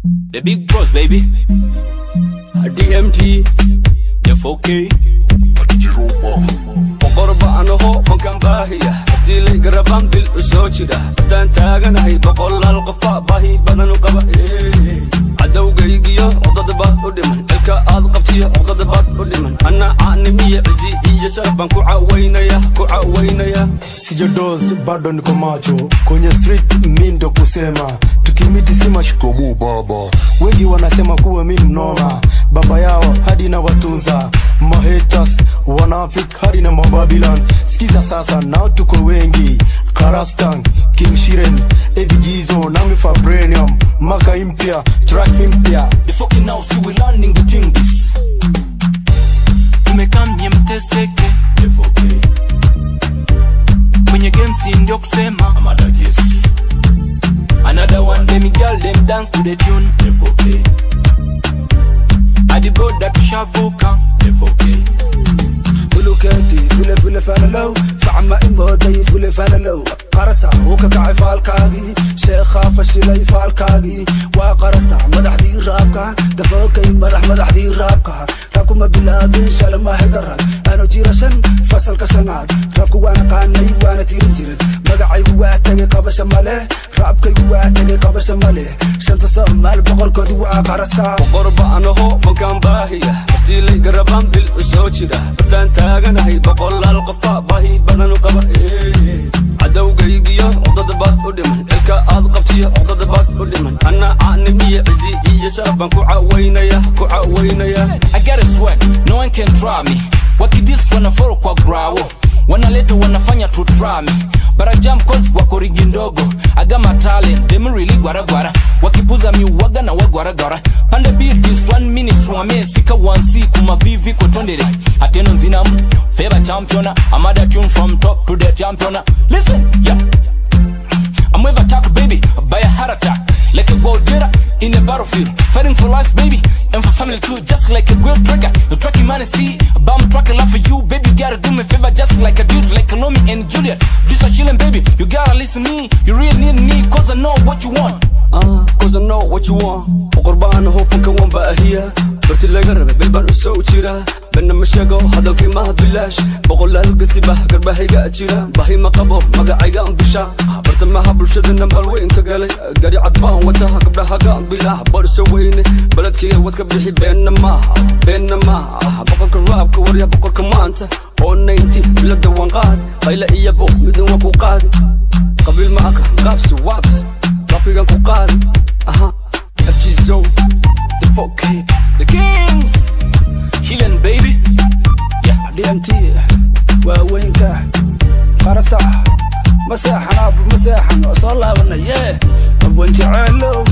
The big bros, baby. DMT. The 4K. وقربة أنا هو فكان باهية أرتيلي قربان بالأسوشرة أرتان تاغن هاي بقول القفاء باهي بدن وقبا عدو قيقية عضد بات ودمن الكا أضقفتيه عضد بات ودمن أنا عانمية عزي إيجا شربان كوعاوينا يا Sijadoz bado niko macho kwenye street mindo kusema tukimiti sima shikobu baba wengi wanasema kuwa mimi mnoma baba yao hadi na watunza mahaters wanafik hadi na mababilan sikiza sasa nao tuko wengi Karastang King Shiren Evigizo nami Fabrenium Maka impia track impia The fucking now see we landing the thing this Tumekam nye mteseke The 4K Kwenye game si ndio kusema Amada kiss Another one them girl them dance to the tune The 4K Adi boda tushavuka The 4K بلوكاتي فل فاللو فعما إمودي فل فاللو قرستا وككعي فالكاغي شيخا فشلي فالكاغي وقرستا مدح دي رابكا دفوكي مدح دي رابكا رابكو ما بلابين شال ما هدرات أنا جيرشن فصل كسنات رابكو وانا قاني وانا تيرن جيرن مقعي واتاقي قبش ماليه رابكي واتاقي قبش ماليه شنت سمال بقر كودي وقرستا وقربة أنا هو فكان باهية أرتيلي قربان بالأسوشرة أرتان تاغن هاي بقول القفاء باهي بدن وقبا عدو قيقية عضد بات ودمن الكا أضقفتيه عضد بات ودمن أنا عانمية عزي إيجا شربان كوعاوينا يا I got a swag, no one can try me Waki this wanna follow kwa grawo Wanaleta wanafanya to try me But I jump cause wako rigi ndogo I got my talent, them really gwara Wakipuza mi waga na wagwara Pande beat this 1 minute swame Sika 1C kuma vivi kwa tondere Ateno nzinamu, favor championa Amada tune from top to the championa Listen, yeah I'm with attack baby, by a heart attack Like a gold getter in a battlefield Fighting for life baby, and for family too Just like a great tracker, the tracking man is see But I'm tracking love for you, baby, you gotta do me a favor Just like a dude, like Kanomi and Juliet This a chillin' baby, you gotta listen to me You really need me, cause I know what you want cause I know what you want وقربة أنا هو فكان وان باهية برتي اللي قرب بالبان أسو جيرا بنا مشاقو هذا القيمة بلاش بقول لها القصيبة قربة هيقا جيرا باهي ما قبو مقاعيقا بشا برت ماها بلشد نمبر وين تقالي قاري عطبان وتاها قبلها قام بلاها برسو ويني بلدكي وتكبريحي بين ما بقولك الراب كوريا بقولك ما انت هون انتي بلد وانقاد قيلة إيا بو مدن وكو قادي قبل ما أكره قابس وابس رافيقا كو قادي FG Zone The 4K The Kings Healing baby Yeah DMT ووينكا قرستا مساحة نابو مساحة صلى الله عليه وانت علو